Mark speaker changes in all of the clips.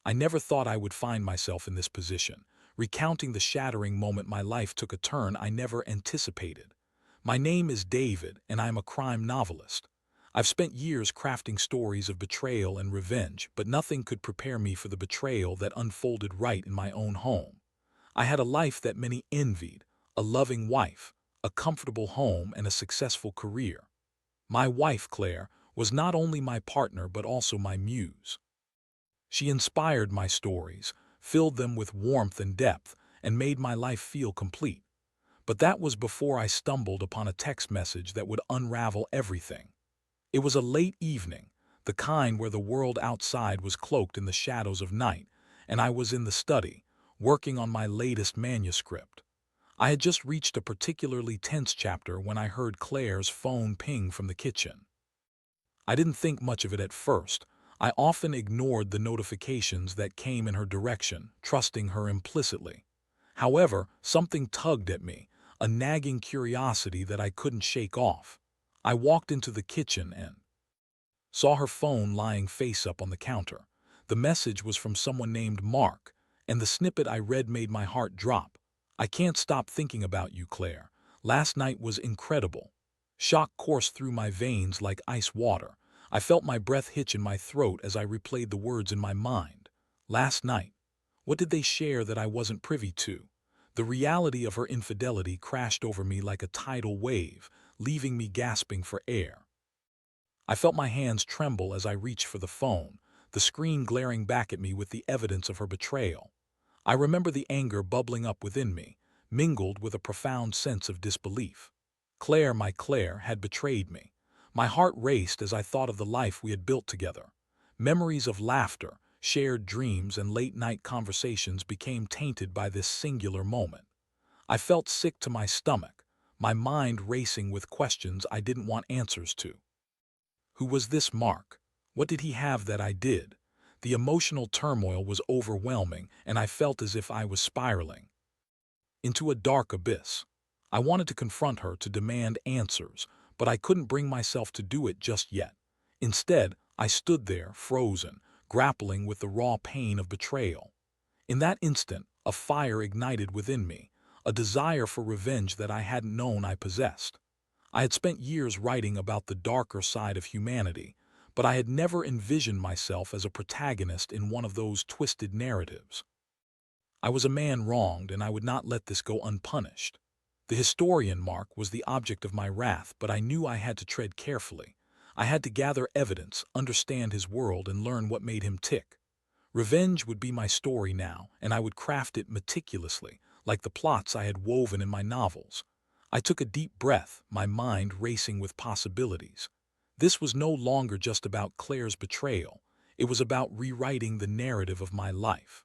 Speaker 1: I never thought I would find myself in this position, recounting the shattering moment my life took a turn I never anticipated. My name is David, and I am a crime novelist. I've spent years crafting stories of betrayal and revenge, but nothing could prepare me for the betrayal that unfolded right in my own home. I had a life that many envied, a loving wife, a comfortable home, and a successful career. My wife, Claire, was not only my partner but also my muse. She inspired my stories, filled them with warmth and depth, and made my life feel complete. But that was before I stumbled upon a text message that would unravel everything. It was a late evening, the kind where the world outside was cloaked in the shadows of night, and I was in the study, working on my latest manuscript. I had just reached a particularly tense chapter when I heard Claire's phone ping from the kitchen. I didn't think much of it at first. I often ignored the notifications that came in her direction, trusting her implicitly. However, something tugged at me, a nagging curiosity that I couldn't shake off. I walked into the kitchen and saw her phone lying face up on the counter. The message was from someone named Mark, and the snippet I read made my heart drop. "I can't stop thinking about you, Claire. Last night was incredible." Shock coursed through my veins like ice water. I felt my breath hitch in my throat as I replayed the words in my mind. Last night. What did they share that I wasn't privy to? The reality of her infidelity crashed over me like a tidal wave, leaving me gasping for air. I felt my hands tremble as I reached for the phone, the screen glaring back at me with the evidence of her betrayal. I remember the anger bubbling up within me, mingled with a profound sense of disbelief. Claire, my Claire, had betrayed me. My heart raced as I thought of the life we had built together. Memories of laughter, shared dreams, and late-night conversations became tainted by this singular moment. I felt sick to my stomach, my mind racing with questions I didn't want answers to. Who was this Mark? What did he have that I did? The emotional turmoil was overwhelming, and I felt as if I was spiraling into a dark abyss. I wanted to confront her, to demand answers, but I couldn't bring myself to do it just yet. Instead, I stood there, frozen, grappling with the raw pain of betrayal. In that instant, a fire ignited within me, a desire for revenge that I hadn't known I possessed. I had spent years writing about the darker side of humanity, but I had never envisioned myself as a protagonist in one of those twisted narratives. I was a man wronged, and I would not let this go unpunished. The historian Mark was the object of my wrath, but I knew I had to tread carefully. I had to gather evidence, understand his world, and learn what made him tick. Revenge would be my story now, and I would craft it meticulously, like the plots I had woven in my novels. I took a deep breath, my mind racing with possibilities. This was no longer just about Claire's betrayal. It was about rewriting the narrative of my life.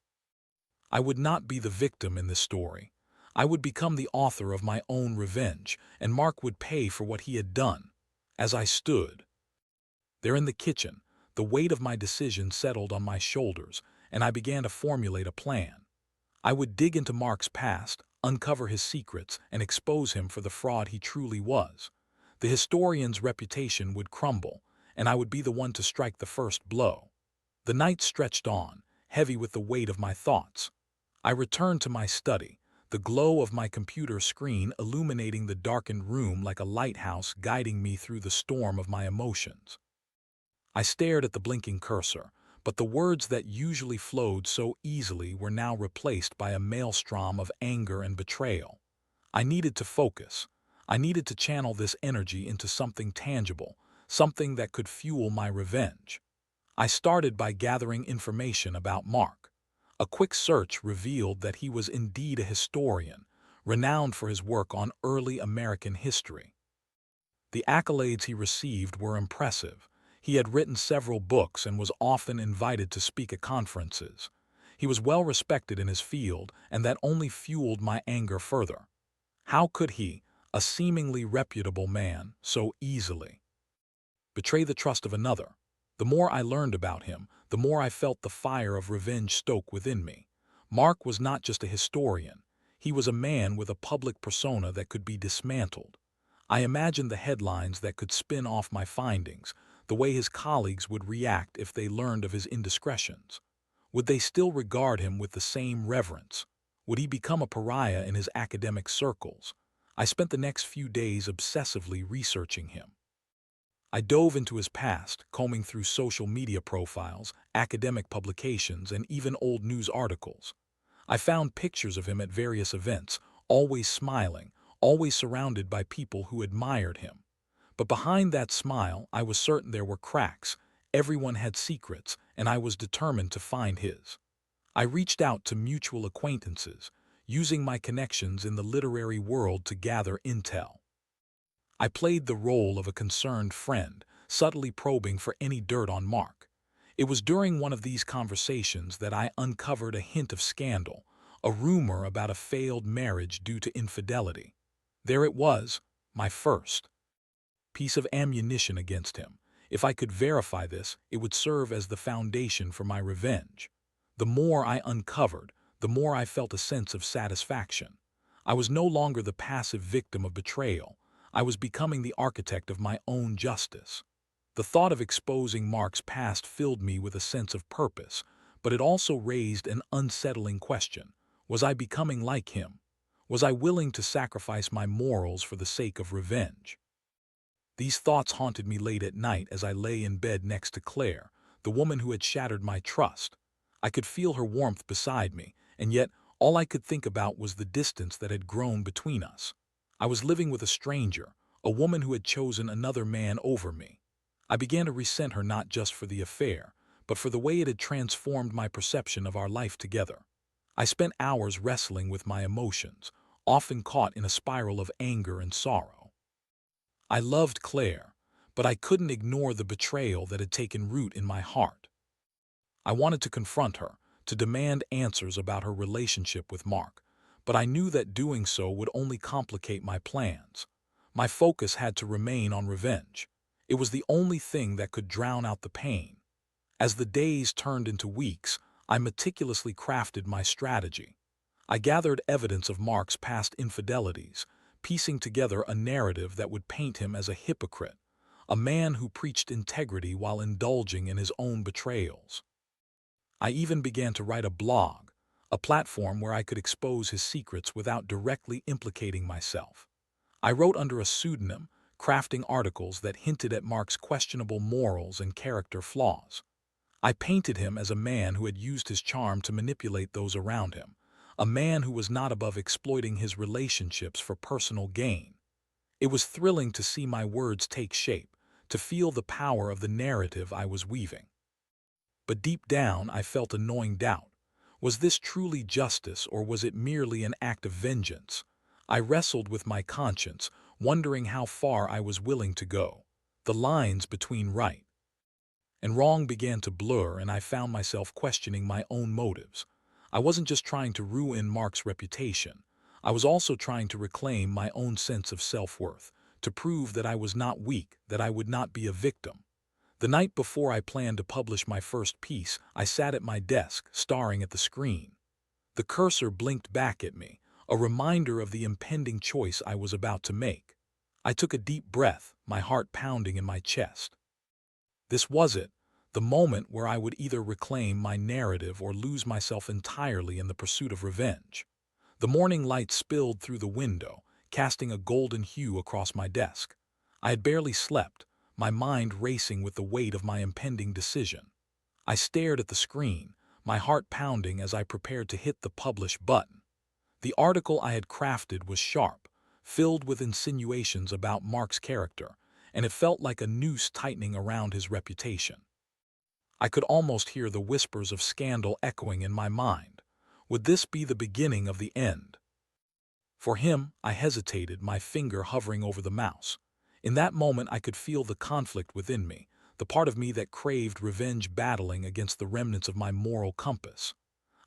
Speaker 1: I would not be the victim in this story. I would become the author of my own revenge, and Mark would pay for what he had done. As I stood there in the kitchen, the weight of my decision settled on my shoulders, and I began to formulate a plan. I would dig into Mark's past, uncover his secrets, and expose him for the fraud he truly was. The historian's reputation would crumble, and I would be the one to strike the first blow. The night stretched on, heavy with the weight of my thoughts. I returned to my study, the glow of my computer screen illuminating the darkened room like a lighthouse guiding me through the storm of my emotions. I stared at the blinking cursor, but the words that usually flowed so easily were now replaced by a maelstrom of anger and betrayal. I needed to focus. I needed to channel this energy into something tangible, something that could fuel my revenge. I started by gathering information about Mark. A quick search revealed that he was indeed a historian, renowned for his work on early American history. The accolades he received were impressive. He had written several books and was often invited to speak at conferences. He was well respected in his field, and that only fueled my anger further. How could he, a seemingly reputable man, so easily betray the trust of another? The more I learned about him, the more I felt the fire of revenge stoke within me. Mark was not just a historian. He was a man with a public persona that could be dismantled. I imagined the headlines that could spin off my findings, the way his colleagues would react if they learned of his indiscretions. Would they still regard him with the same reverence? Would he become a pariah in his academic circles? I spent the next few days obsessively researching him. I dove into his past, combing through social media profiles, academic publications, and even old news articles. I found pictures of him at various events, always smiling, always surrounded by people who admired him. But behind that smile, I was certain there were cracks. Everyone had secrets, and I was determined to find his. I reached out to mutual acquaintances, using my connections in the literary world to gather intel. I played the role of a concerned friend, subtly probing for any dirt on Mark. It was during one of these conversations that I uncovered a hint of scandal, a rumor about a failed marriage due to infidelity. There it was, my first piece of ammunition against him. If I could verify this, it would serve as the foundation for my revenge. The more I uncovered, the more I felt a sense of satisfaction. I was no longer the passive victim of betrayal. I was becoming the architect of my own justice. The thought of exposing Mark's past filled me with a sense of purpose, but it also raised an unsettling question. Was I becoming like him? Was I willing to sacrifice my morals for the sake of revenge? These thoughts haunted me late at night as I lay in bed next to Claire, the woman who had shattered my trust. I could feel her warmth beside me, and yet all I could think about was the distance that had grown between us. I was living with a stranger, a woman who had chosen another man over me. I began to resent her not just for the affair, but for the way it had transformed my perception of our life together. I spent hours wrestling with my emotions, often caught in a spiral of anger and sorrow. I loved Claire, but I couldn't ignore the betrayal that had taken root in my heart. I wanted to confront her, to demand answers about her relationship with Mark, but I knew that doing so would only complicate my plans. My focus had to remain on revenge. It was the only thing that could drown out the pain. As the days turned into weeks, I meticulously crafted my strategy. I gathered evidence of Mark's past infidelities, piecing together a narrative that would paint him as a hypocrite, a man who preached integrity while indulging in his own betrayals. I even began to write a blog, a platform where I could expose his secrets without directly implicating myself. I wrote under a pseudonym, crafting articles that hinted at Mark's questionable morals and character flaws. I painted him as a man who had used his charm to manipulate those around him, a man who was not above exploiting his relationships for personal gain. It was thrilling to see my words take shape, to feel the power of the narrative I was weaving. But deep down, I felt a gnawing doubt. Was this truly justice, or was it merely an act of vengeance? I wrestled with my conscience, wondering how far I was willing to go. The lines between right and wrong began to blur, and I found myself questioning my own motives. I wasn't just trying to ruin Mark's reputation. I was also trying to reclaim my own sense of self-worth, to prove that I was not weak, that I would not be a victim. The night before I planned to publish my first piece, I sat at my desk, staring at the screen. The cursor blinked back at me, a reminder of the impending choice I was about to make. I took a deep breath, my heart pounding in my chest. This was it, the moment where I would either reclaim my narrative or lose myself entirely in the pursuit of revenge. The morning light spilled through the window, casting a golden hue across my desk. I had barely slept, my mind racing with the weight of my impending decision. I stared at the screen, my heart pounding as I prepared to hit the publish button. The article I had crafted was sharp, filled with insinuations about Mark's character, and it felt like a noose tightening around his reputation. I could almost hear the whispers of scandal echoing in my mind. Would this be the beginning of the end? For him, I hesitated, my finger hovering over the mouse. In that moment, I could feel the conflict within me, the part of me that craved revenge battling against the remnants of my moral compass.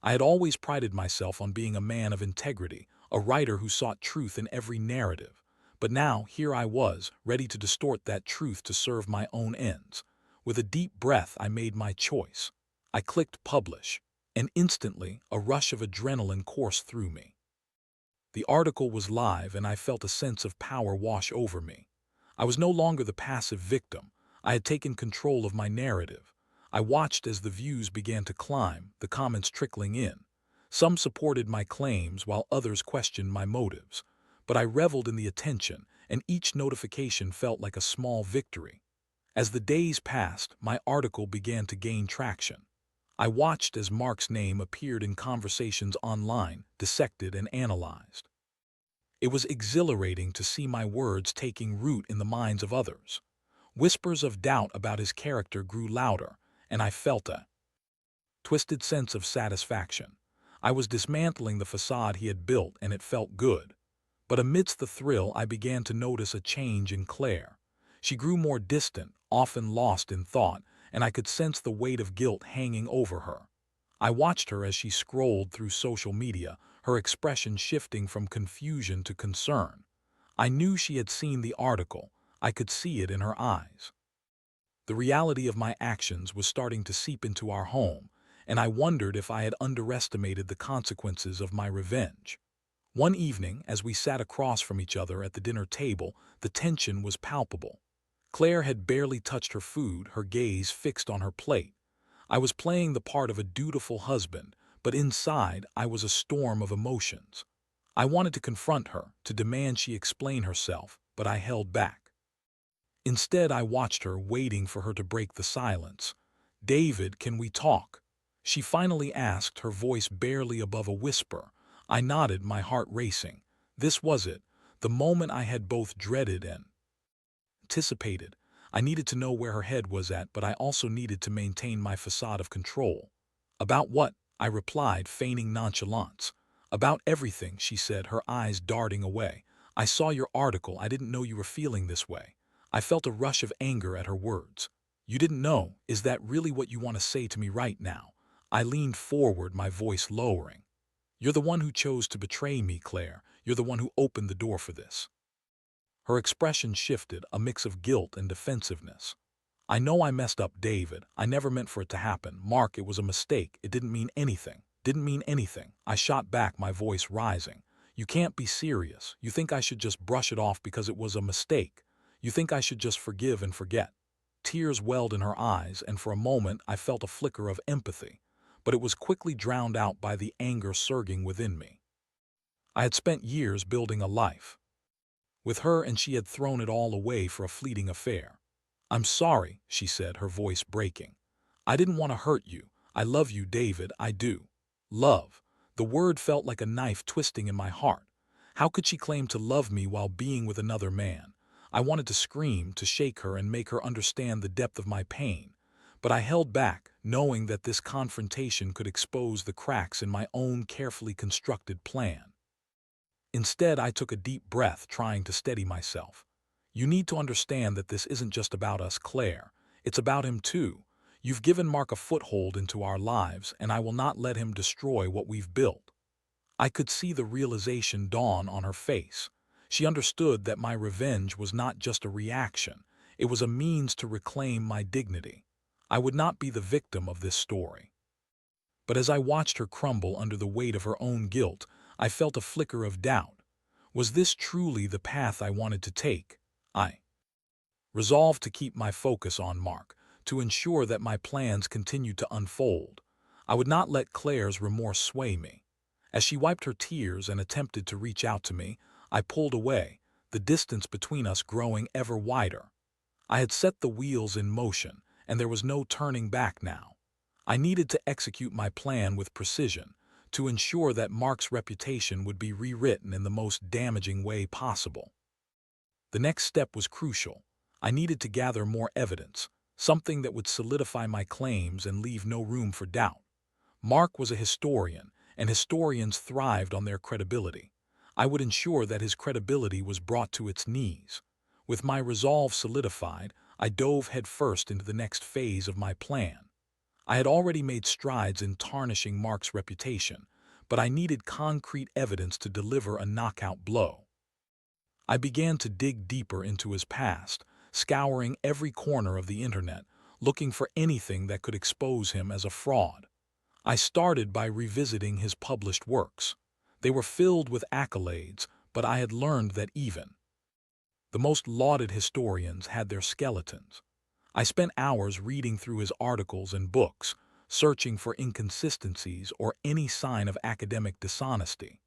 Speaker 1: I had always prided myself on being a man of integrity, a writer who sought truth in every narrative. But now, here I was, ready to distort that truth to serve my own ends. With a deep breath, I made my choice. I clicked publish, and instantly, a rush of adrenaline coursed through me. The article was live, and I felt a sense of power wash over me. I was no longer the passive victim. I had taken control of my narrative. I watched as the views began to climb, the comments trickling in. Some supported my claims while others questioned my motives. But I reveled in the attention, and each notification felt like a small victory. As the days passed, my article began to gain traction. I watched as Mark's name appeared in conversations online, dissected and analyzed. It was exhilarating to see my words taking root in the minds of others. Whispers of doubt about his character grew louder, and I felt a twisted sense of satisfaction. I was dismantling the facade he had built, and it felt good. But amidst the thrill, I began to notice a change in Claire. She grew more distant, often lost in thought, and I could sense the weight of guilt hanging over her. I watched her as she scrolled through social media, her expression shifting from confusion to concern. I knew she had seen the article. I could see it in her eyes. The reality of my actions was starting to seep into our home, and I wondered if I had underestimated the consequences of my revenge. One evening, as we sat across from each other at the dinner table, the tension was palpable. Claire had barely touched her food, her gaze fixed on her plate. I was playing the part of a dutiful husband, but inside I was a storm of emotions. I wanted to confront her, to demand she explain herself, but I held back. Instead, I watched her, waiting for her to break the silence. "David, can we talk?" She finally asked, her voice barely above a whisper. I nodded, my heart racing. This was it, the moment I had both dreaded and anticipated. I needed to know where her head was at, but I also needed to maintain my facade of control. "About what?" I replied, feigning nonchalance. "About everything," she said, her eyes darting away. "I saw your article. I didn't know you were feeling this way." I felt a rush of anger at her words. "You didn't know? Is that really what you want to say to me right now?" I leaned forward, my voice lowering. "You're the one who chose to betray me, Claire. You're the one who opened the door for this." Her expression shifted, a mix of guilt and defensiveness. "I know I messed up, David. I never meant for it to happen. Mark, it was a mistake. It didn't mean anything. Didn't mean anything." I shot back, my voice rising. "You can't be serious. You think I should just brush it off because it was a mistake. You think I should just forgive and forget." Tears welled in her eyes, and for a moment I felt a flicker of empathy, but it was quickly drowned out by the anger surging within me. I had spent years building a life with her, and she had thrown it all away for a fleeting affair. "I'm sorry," she said, her voice breaking. "I didn't want to hurt you. I love you, David, I do." Love. The word felt like a knife twisting in my heart. How could she claim to love me while being with another man? I wanted to scream, to shake her and make her understand the depth of my pain. But I held back, knowing that this confrontation could expose the cracks in my own carefully constructed plan. Instead, I took a deep breath, trying to steady myself. "You need to understand that this isn't just about us, Claire. It's about him too. You've given Mark a foothold into our lives, and I will not let him destroy what we've built." I could see the realization dawn on her face. She understood that my revenge was not just a reaction. It was a means to reclaim my dignity. I would not be the victim of this story. But as I watched her crumble under the weight of her own guilt, I felt a flicker of doubt. Was this truly the path I wanted to take? I resolved to keep my focus on Mark, to ensure that my plans continued to unfold. I would not let Claire's remorse sway me. As she wiped her tears and attempted to reach out to me, I pulled away, the distance between us growing ever wider. I had set the wheels in motion, and there was no turning back now. I needed to execute my plan with precision, to ensure that Mark's reputation would be rewritten in the most damaging way possible. The next step was crucial. I needed to gather more evidence, something that would solidify my claims and leave no room for doubt. Mark was a historian, and historians thrived on their credibility. I would ensure that his credibility was brought to its knees. With my resolve solidified, I dove headfirst into the next phase of my plan. I had already made strides in tarnishing Mark's reputation, but I needed concrete evidence to deliver a knockout blow. I began to dig deeper into his past, scouring every corner of the internet, looking for anything that could expose him as a fraud. I started by revisiting his published works. They were filled with accolades, but I had learned that even the most lauded historians had their skeletons. I spent hours reading through his articles and books, searching for inconsistencies or any sign of academic dishonesty.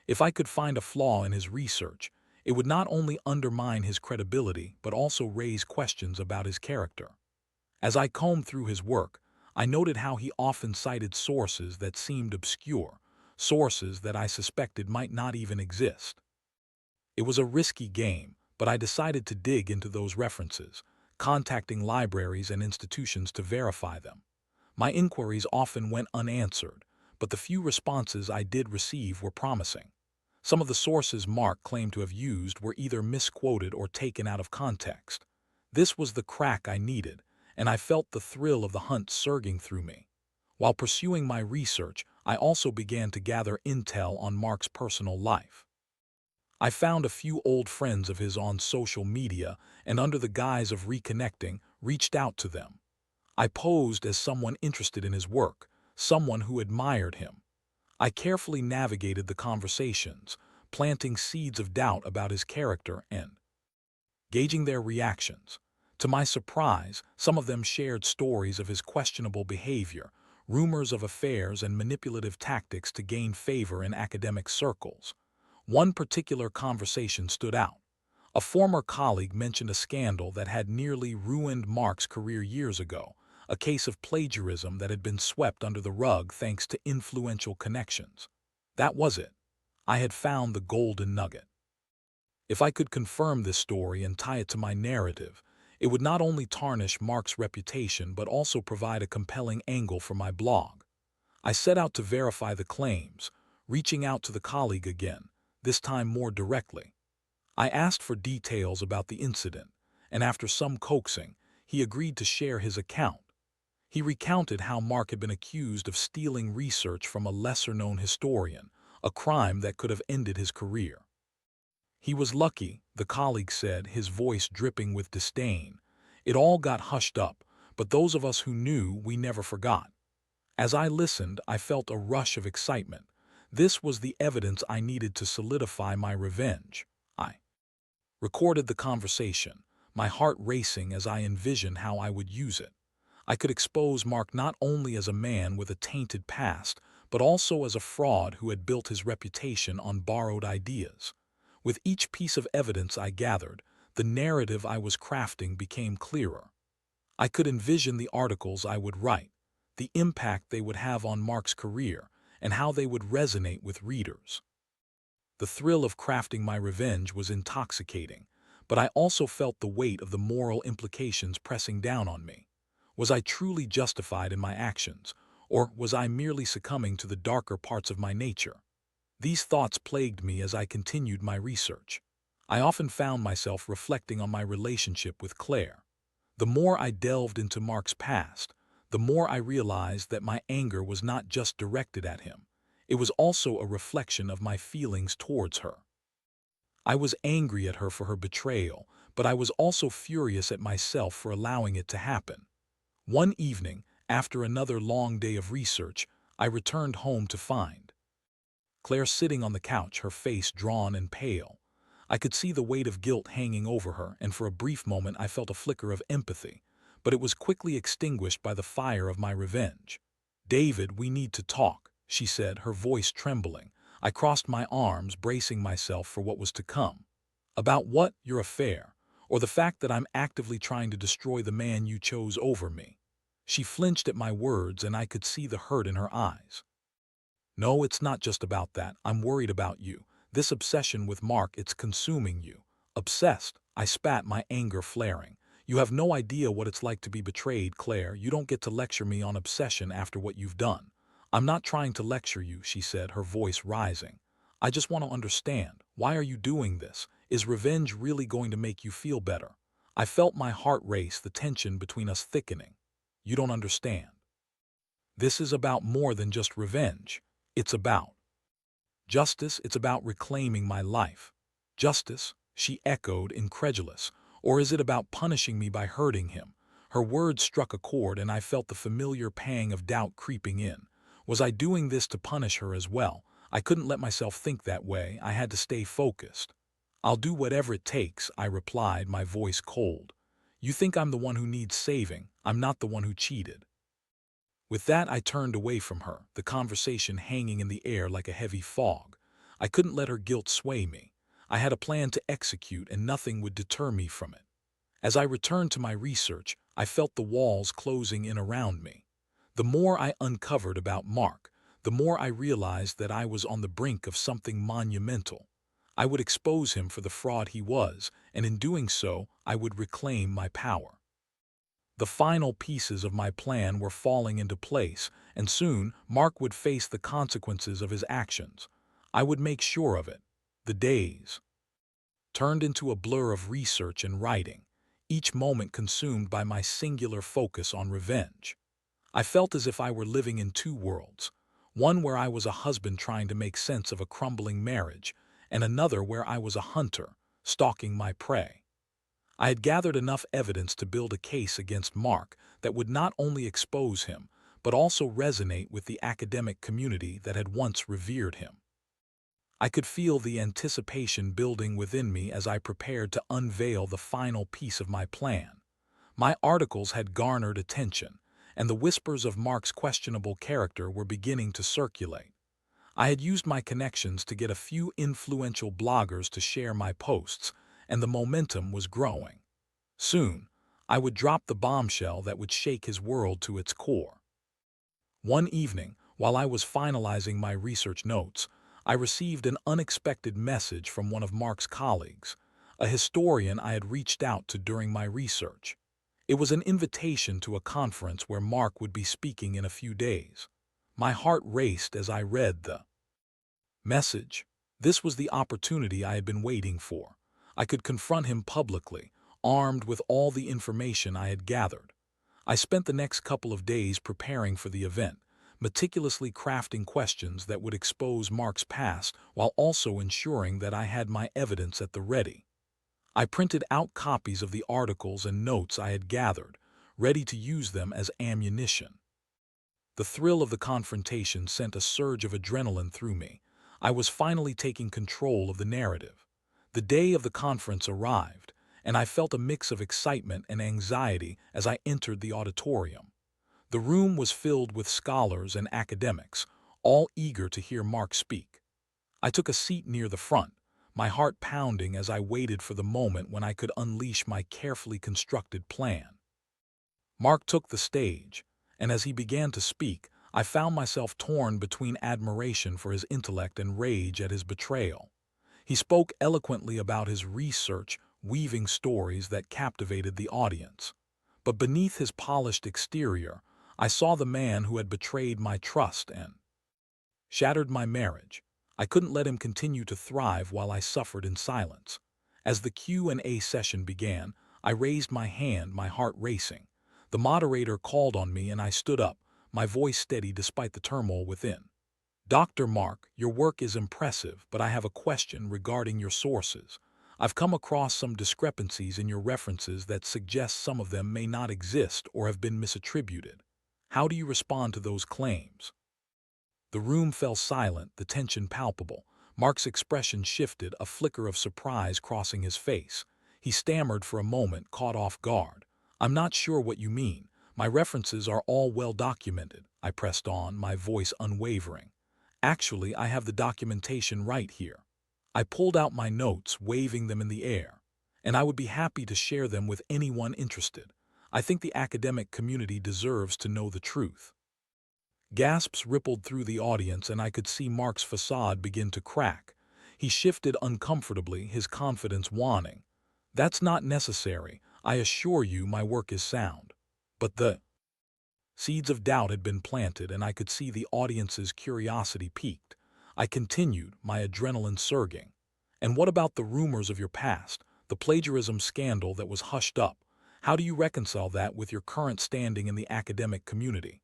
Speaker 1: If I could find a flaw in his research, it would not only undermine his credibility but also raise questions about his character. As I combed through his work, I noted how he often cited sources that seemed obscure, sources that I suspected might not even exist. It was a risky game, but I decided to dig into those references, contacting libraries and institutions to verify them. My inquiries often went unanswered, but the few responses I did receive were promising. Some of the sources Mark claimed to have used were either misquoted or taken out of context. This was the crack I needed, and I felt the thrill of the hunt surging through me. While pursuing my research, I also began to gather intel on Mark's personal life. I found a few old friends of his on social media and, under the guise of reconnecting, reached out to them. I posed as someone interested in his work, someone who admired him. I carefully navigated the conversations, planting seeds of doubt about his character and gauging their reactions. To my surprise, some of them shared stories of his questionable behavior, rumors of affairs, and manipulative tactics to gain favor in academic circles. One particular conversation stood out. A former colleague mentioned a scandal that had nearly ruined Mark's career years ago, a case of plagiarism that had been swept under the rug thanks to influential connections. That was it. I had found the golden nugget. If I could confirm this story and tie it to my narrative, it would not only tarnish Mark's reputation but also provide a compelling angle for my blog. I set out to verify the claims, reaching out to the colleague again, this time more directly. I asked for details about the incident, and after some coaxing, he agreed to share his account. He recounted how Mark had been accused of stealing research from a lesser-known historian, a crime that could have ended his career. He was lucky, the colleague said, his voice dripping with disdain. It all got hushed up, but those of us who knew, we never forgot. As I listened, I felt a rush of excitement. This was the evidence I needed to solidify my revenge. I recorded the conversation, my heart racing as I envisioned how I would use it. I could expose Mark not only as a man with a tainted past, but also as a fraud who had built his reputation on borrowed ideas. With each piece of evidence I gathered, the narrative I was crafting became clearer. I could envision the articles I would write, the impact they would have on Mark's career, and how they would resonate with readers. The thrill of crafting my revenge was intoxicating, but I also felt the weight of the moral implications pressing down on me. Was I truly justified in my actions, or was I merely succumbing to the darker parts of my nature? These thoughts plagued me as I continued my research. I often found myself reflecting on my relationship with Claire. The more I delved into Mark's past, the more I realized that my anger was not just directed at him. It was also a reflection of my feelings towards her. I was angry at her for her betrayal, but I was also furious at myself for allowing it to happen. One evening, after another long day of research, I returned home to find Claire sitting on the couch, her face drawn and pale. I could see the weight of guilt hanging over her, and for a brief moment I felt a flicker of empathy, but it was quickly extinguished by the fire of my revenge. "David, we need to talk," she said, her voice trembling. I crossed my arms, bracing myself for what was to come. "About what? Your affair? Or the fact that I'm actively trying to destroy the man you chose over me?" She flinched at my words, and I could see the hurt in her eyes. "No, it's not just about that. I'm worried about you. This obsession with Mark, it's consuming you." "Obsessed?" I spat, my anger flaring. "You have no idea what it's like to be betrayed, Claire. You don't get to lecture me on obsession after what you've done." "I'm not trying to lecture you," she said, her voice rising. "I just want to understand. Why are you doing this? Is revenge really going to make you feel better?" I felt my heart race, the tension between us thickening. "You don't understand. This is about more than just revenge. It's about justice. It's about reclaiming my life." "Justice?" she echoed, incredulous. "Or is it about punishing me by hurting him?" Her words struck a chord, and I felt the familiar pang of doubt creeping in. Was I doing this to punish her as well? I couldn't let myself think that way. I had to stay focused. "I'll do whatever it takes," I replied, my voice cold. You think I'm the one who needs saving. I'm not the one who cheated. With that, I turned away from her, the conversation hanging in the air like a heavy fog. I couldn't let her guilt sway me. I had a plan to execute, and nothing would deter me from it. As I returned to my research, I felt the walls closing in around me. The more I uncovered about Mark, the more I realized that I was on the brink of something monumental. I would expose him for the fraud he was, and in doing so, I would reclaim my power. The final pieces of my plan were falling into place, and soon Mark would face the consequences of his actions. I would make sure of it. The days turned into a blur of research and writing, each moment consumed by my singular focus on revenge. I felt as if I were living in two worlds, one where I was a husband trying to make sense of a crumbling marriage, and another where I was a hunter, stalking my prey. I had gathered enough evidence to build a case against Mark that would not only expose him, but also resonate with the academic community that had once revered him. I could feel the anticipation building within me as I prepared to unveil the final piece of my plan. My articles had garnered attention, and the whispers of Mark's questionable character were beginning to circulate. I had used my connections to get a few influential bloggers to share my posts, and the momentum was growing. Soon, I would drop the bombshell that would shake his world to its core. One evening, while I was finalizing my research notes, I received an unexpected message from one of Mark's colleagues, a historian I had reached out to during my research. It was an invitation to a conference where Mark would be speaking in a few days. My heart raced as I read the message. This was the opportunity I had been waiting for. I could confront him publicly, armed with all the information I had gathered. I spent the next couple of days preparing for the event, meticulously crafting questions that would expose Mark's past while also ensuring that I had my evidence at the ready. I printed out copies of the articles and notes I had gathered, ready to use them as ammunition. The thrill of the confrontation sent a surge of adrenaline through me. I was finally taking control of the narrative. The day of the conference arrived, and I felt a mix of excitement and anxiety as I entered the auditorium. The room was filled with scholars and academics, all eager to hear Mark speak. I took a seat near the front, my heart pounding as I waited for the moment when I could unleash my carefully constructed plan. Mark took the stage, and as he began to speak, I found myself torn between admiration for his intellect and rage at his betrayal. He spoke eloquently about his research, weaving stories that captivated the audience. But beneath his polished exterior, I saw the man who had betrayed my trust and shattered my marriage. I couldn't let him continue to thrive while I suffered in silence. As the Q&A session began, I raised my hand, my heart racing. The moderator called on me and I stood up, my voice steady despite the turmoil within. Dr. Mark, your work is impressive, but I have a question regarding your sources. I've come across some discrepancies in your references that suggest some of them may not exist or have been misattributed. How do you respond to those claims? The room fell silent, the tension palpable. Mark's expression shifted, a flicker of surprise crossing his face. He stammered for a moment, caught off guard. I'm not sure what you mean. My references are all well documented, I pressed on, my voice unwavering. Actually, I have the documentation right here. I pulled out my notes, waving them in the air, and I would be happy to share them with anyone interested. I think the academic community deserves to know the truth. Gasps rippled through the audience, and I could see Mark's facade begin to crack. He shifted uncomfortably, his confidence waning. That's not necessary. I assure you my work is sound. But the seeds of doubt had been planted, and I could see the audience's curiosity piqued. I continued, my adrenaline surging. And what about the rumors of your past, the plagiarism scandal that was hushed up? How do you reconcile that with your current standing in the academic community?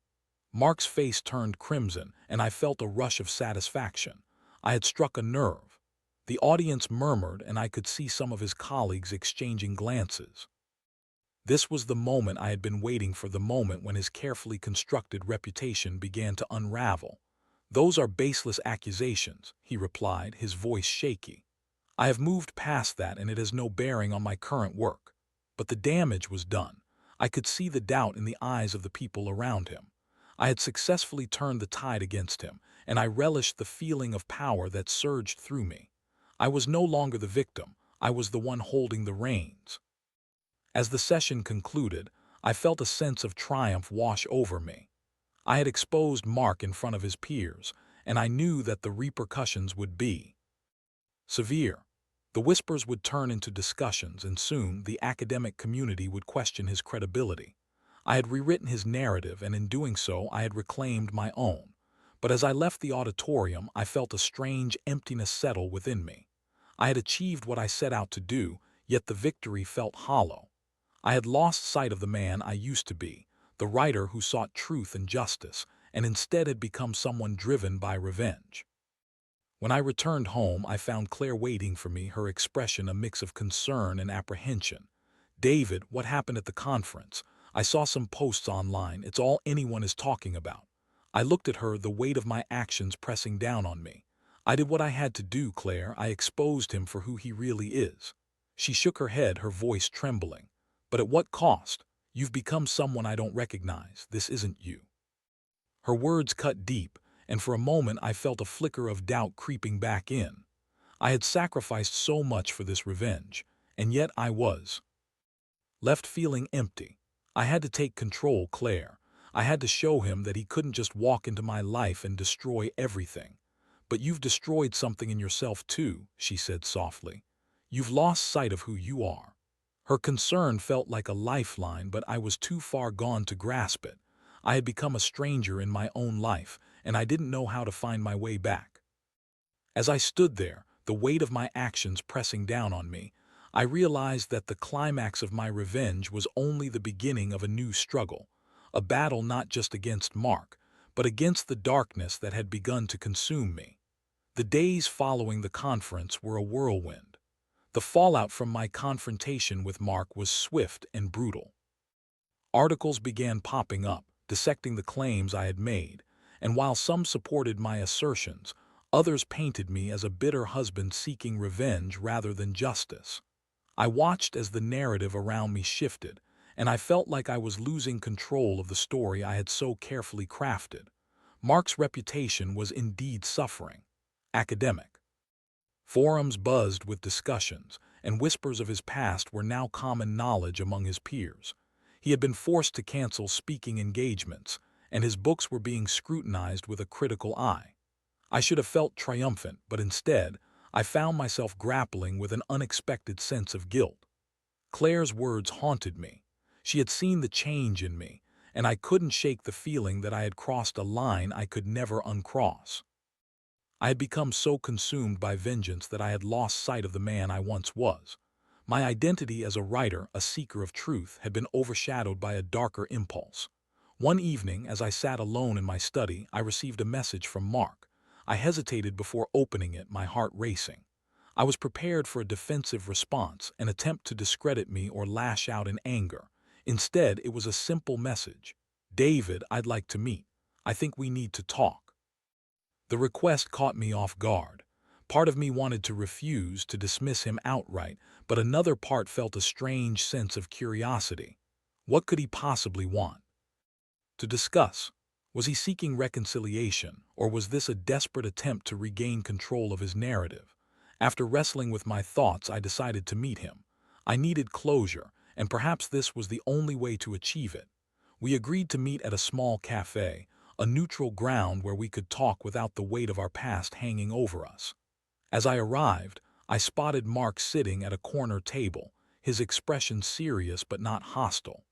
Speaker 1: Mark's face turned crimson, and I felt a rush of satisfaction. I had struck a nerve. The audience murmured, and I could see some of his colleagues exchanging glances. This was the moment I had been waiting for, the moment when his carefully constructed reputation began to unravel. Those are baseless accusations, he replied, his voice shaky. I have moved past that, and it has no bearing on my current work. But the damage was done. I could see the doubt in the eyes of the people around him. I had successfully turned the tide against him, and I relished the feeling of power that surged through me. I was no longer the victim, I was the one holding the reins. As the session concluded, I felt a sense of triumph wash over me. I had exposed Mark in front of his peers, and I knew that the repercussions would be severe. The whispers would turn into discussions, and soon the academic community would question his credibility. I had rewritten his narrative, and in doing so I had reclaimed my own. But as I left the auditorium, I felt a strange emptiness settle within me. I had achieved what I set out to do, yet the victory felt hollow. I had lost sight of the man I used to be, the writer who sought truth and justice, and instead had become someone driven by revenge. When I returned home, I found Claire waiting for me, her expression a mix of concern and apprehension. "David, what happened at the conference? I saw some posts online. It's all anyone is talking about." I looked at her, the weight of my actions pressing down on me. "I did what I had to do, Claire. I exposed him for who he really is." She shook her head, her voice trembling. "But at what cost? You've become someone I don't recognize. This isn't you." Her words cut deep, and for a moment I felt a flicker of doubt creeping back in. I had sacrificed so much for this revenge, and yet I was left feeling empty. I had to take control, Claire. I had to show him that he couldn't just walk into my life and destroy everything. "But you've destroyed something in yourself too," she said softly. "You've lost sight of who you are." Her concern felt like a lifeline, but I was too far gone to grasp it. I had become a stranger in my own life, and I didn't know how to find my way back. As I stood there, the weight of my actions pressing down on me, I realized that the climax of my revenge was only the beginning of a new struggle, a battle not just against Mark, but against the darkness that had begun to consume me. The days following the conference were a whirlwind. The fallout from my confrontation with Mark was swift and brutal. Articles began popping up, dissecting the claims I had made, and while some supported my assertions, others painted me as a bitter husband seeking revenge rather than justice. I watched as the narrative around me shifted, and I felt like I was losing control of the story I had so carefully crafted. Mark's reputation was indeed suffering. Academic forums buzzed with discussions, and whispers of his past were now common knowledge among his peers. He had been forced to cancel speaking engagements, and his books were being scrutinized with a critical eye. I should have felt triumphant, but instead, I found myself grappling with an unexpected sense of guilt. Claire's words haunted me. She had seen the change in me, and I couldn't shake the feeling that I had crossed a line I could never uncross. I had become so consumed by vengeance that I had lost sight of the man I once was. My identity as a writer, a seeker of truth, had been overshadowed by a darker impulse. One evening, as I sat alone in my study, I received a message from Mark. I hesitated before opening it, my heart racing. I was prepared for a defensive response, an attempt to discredit me or lash out in anger. Instead, it was a simple message. "David, I'd like to meet. I think we need to talk." The request caught me off guard. Part of me wanted to refuse, to dismiss him outright, but another part felt a strange sense of curiosity. What could he possibly want to discuss? Was he seeking reconciliation, or was this a desperate attempt to regain control of his narrative? After wrestling with my thoughts, I decided to meet him. I needed closure, and perhaps this was the only way to achieve it. We agreed to meet at a small cafe, a neutral ground where we could talk without the weight of our past hanging over us. As I arrived, I spotted Mark sitting at a corner table, his expression serious but not hostile.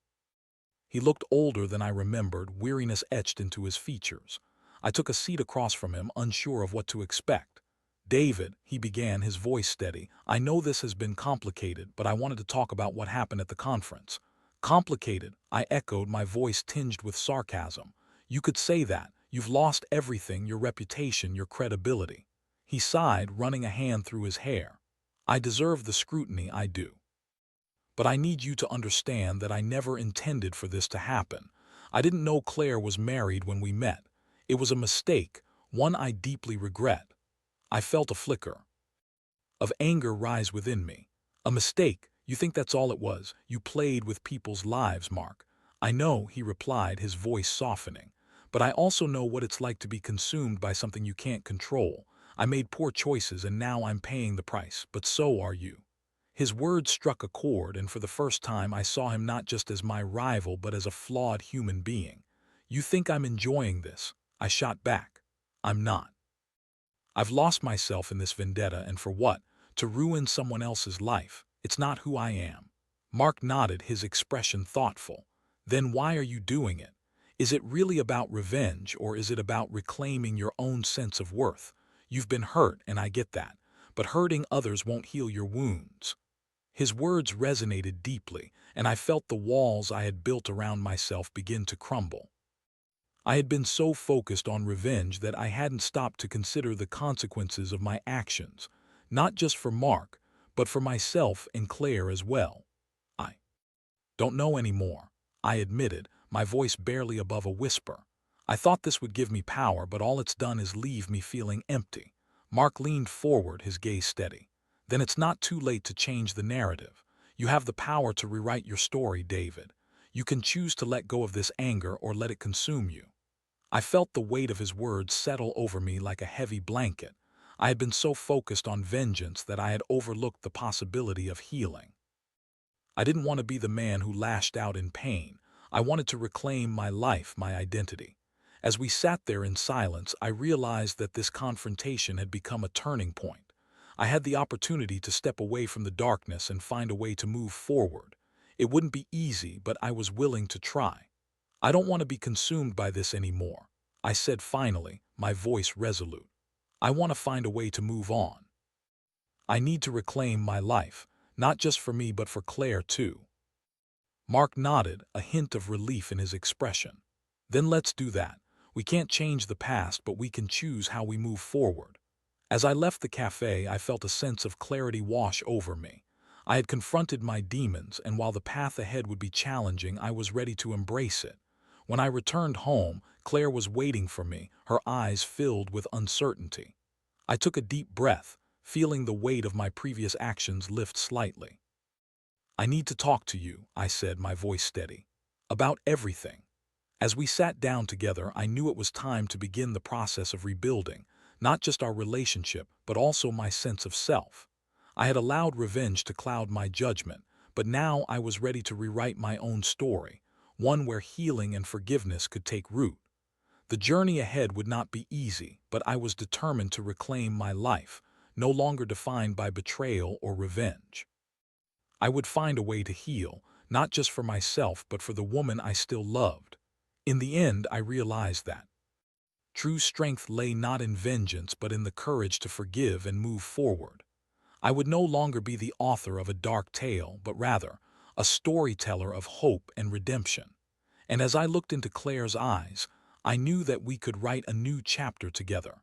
Speaker 1: He looked older than I remembered, weariness etched into his features. I took a seat across from him, unsure of what to expect. "David," he began, his voice steady, "I know this has been complicated, but I wanted to talk about what happened at the conference." "Complicated," I echoed, my voice tinged with sarcasm. "You could say that. You've lost everything, your reputation, your credibility." He sighed, running a hand through his hair. "I deserve the scrutiny, I do. But I need you to understand that I never intended for this to happen. I didn't know Claire was married when we met. It was a mistake, one I deeply regret." I felt a flicker of anger rise within me. "A mistake? You think that's all it was? You played with people's lives, Mark. I know, he replied, his voice softening. But I also know what it's like to be consumed by something you can't control. I made poor choices and now I'm paying the price, but so are you. His words struck a chord, and for the first time I saw him not just as my rival but as a flawed human being. You think I'm enjoying this? I shot back. I'm not. I've lost myself in this vendetta, and for what? To ruin someone else's life. It's not who I am. Mark nodded, his expression thoughtful. Then why are you doing it? Is it really about revenge, or is it about reclaiming your own sense of worth? You've been hurt, and I get that. But hurting others won't heal your wounds. His words resonated deeply, and I felt the walls I had built around myself begin to crumble. I had been so focused on revenge that I hadn't stopped to consider the consequences of my actions, not just for Mark, but for myself and Claire as well. I don't know anymore, I admitted, my voice barely above a whisper. I thought this would give me power, but all it's done is leave me feeling empty. Mark leaned forward, his gaze steady. Then it's not too late to change the narrative. You have the power to rewrite your story, David. You can choose to let go of this anger or let it consume you. I felt the weight of his words settle over me like a heavy blanket. I had been so focused on vengeance that I had overlooked the possibility of healing. I didn't want to be the man who lashed out in pain. I wanted to reclaim my life, my identity. As we sat there in silence, I realized that this confrontation had become a turning point. I had the opportunity to step away from the darkness and find a way to move forward. It wouldn't be easy, but I was willing to try. I don't want to be consumed by this anymore, I said finally, my voice resolute. I want to find a way to move on. I need to reclaim my life, not just for me but for Claire too. Mark nodded, a hint of relief in his expression. Then let's do that. We can't change the past, but we can choose how we move forward. As I left the cafe, I felt a sense of clarity wash over me. I had confronted my demons, and while the path ahead would be challenging, I was ready to embrace it. When I returned home, Claire was waiting for me, her eyes filled with uncertainty. I took a deep breath, feeling the weight of my previous actions lift slightly. I need to talk to you, I said, my voice steady. About everything. As we sat down together, I knew it was time to begin the process of rebuilding, not just our relationship, but also my sense of self. I had allowed revenge to cloud my judgment, but now I was ready to rewrite my own story, one where healing and forgiveness could take root. The journey ahead would not be easy, but I was determined to reclaim my life, no longer defined by betrayal or revenge. I would find a way to heal, not just for myself but for the woman I still loved. In the end, I realized that true strength lay not in vengeance but in the courage to forgive and move forward. I would no longer be the author of a dark tale, but rather a storyteller of hope and redemption. And as I looked into Claire's eyes, I knew that we could write a new chapter together,